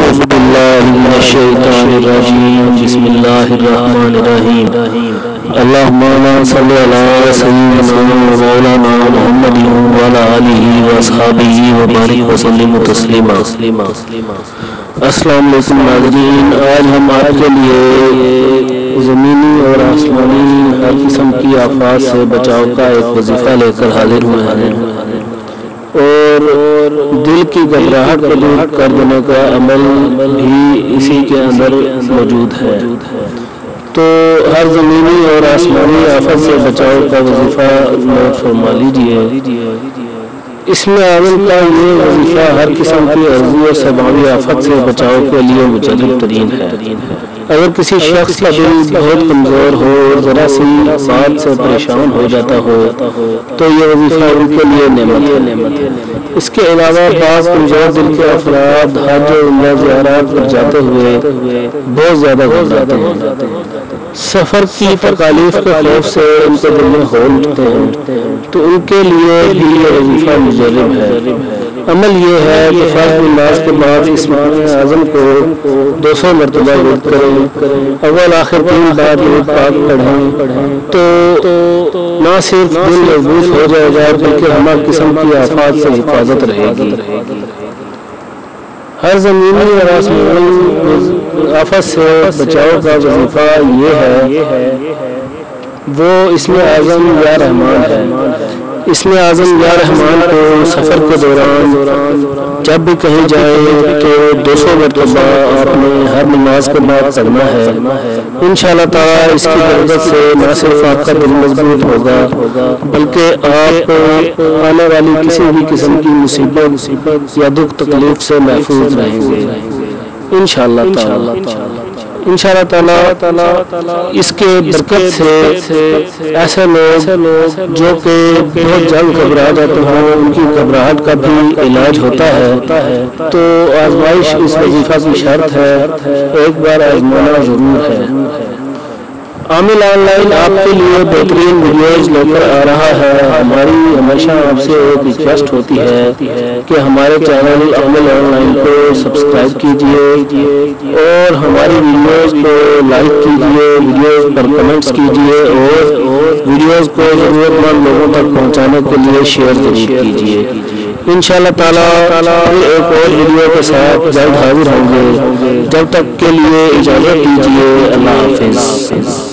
أعوذ بالله من الشيطان الرجيم بسم الله الرحمن الرحيم اللهم صل على سيدنا ومولانا محمد وعلى آله وأصحابه وبارك وسلم تسلیما۔ السلام علیکم ناظرین، آج ہم آپ کے لیے زمینی اور آسمانی ہر قسم کی آفات سے بچاؤ کا ایک وظیفہ لے کر حاضر ہوئے ہیں اور دل کی گھبراہٹ کو دور کر دینے کا عمل بھی اسی کے اندر موجود ہے۔ تو ہر زمینی اور آسمانی آفت سے بچاؤ کا وظیفہ نوٹ فرما لیجیے۔ اس میں عامل کا یہ وظیفہ ہر قسم کی عرضی اور سماوی آفت سے بچاؤ کے لیے مجرب ترین ہے۔ اگر کسی شخص کا دل بہت کمزور ہو اور ذرا سی بات سے پریشان ہو جاتا ہو تو یہ وظیفہ ان کے لیے نعمت ہے۔ اس کے علاوہ بعض کمزور دل کے افراد حج و عمرہ زیارات پر جاتے ہوئے بہت زیادہ گھبراتے ہیں۔ سفر کی تکالیف کے خوف سے ان کے دل میں ہول اٹھتے ہیں، تو ان کے لیے بھی یہ وظیفہ مجرب ہے۔ عمل یہ ہے کہ فرض نماز کے بعد اسم اعظم کو 200 مرتبہ ورد کریں، اول آخر 3 بار درود پاک پڑھیں تو نہ صرف دل مضبوط ہو جائے گا بلکہ ہر قسم کی آفات سے حفاظت رہے گی۔ ہر زمینی اور آسمانی آفت سے بچاؤ کا وظیفہ یہ ہے وہ اسم اعظم یا رحمان ہے۔ اسم اعظم یا رحمان کو سفر کے دوران جب بھی کہیں جائے تو 200 مرتبہ آپ نے ہر نماز کے بعد پڑھنا ہے۔ انشاءاللہ تعالی اس کی برکت سے نہ صرف آپ کا دل مضبوط ہوگا بلکہ آپ آنے والی کسی بھی قسم کی مصیبت یا دکھ تکلیف سے محفوظ رہیں گے انشاءاللہ تعالی۔ اس کے برکت سے ایسے لوگ جو کہ بہت جلد گھبرا جاتے ہیں ان کی گھبراہٹ کا بھی علاج ہوتا ہے۔ تو آزمائش اس وظیفہ کی شرط ہے، ایک بار آزمانا ضرور ہے۔ عامل آن لائن آپ کے لیے بہترین ویڈیوز لے کر آ رہا ہے۔ ہماری ہمیشہ آپ سے ایک ریکویسٹ ہوتی ہے کہ ہمارے چینل عامل آن لائن کو سبسکرائب کیجئے اور ہماری ویڈیوز کو لائک کیجئے، ویڈیوز پر کمنٹس کیجئے اور ویڈیوز کو ضرورت مند لوگوں تک پہنچانے کے لیے شیئر ضرور کیجئے۔ انشاءاللہ تعالی ایک اور ویڈیو کے ساتھ جلد حاضر ہوں گے۔ جب تک کے لیے اجازت دیجیے، اللہ حافظ۔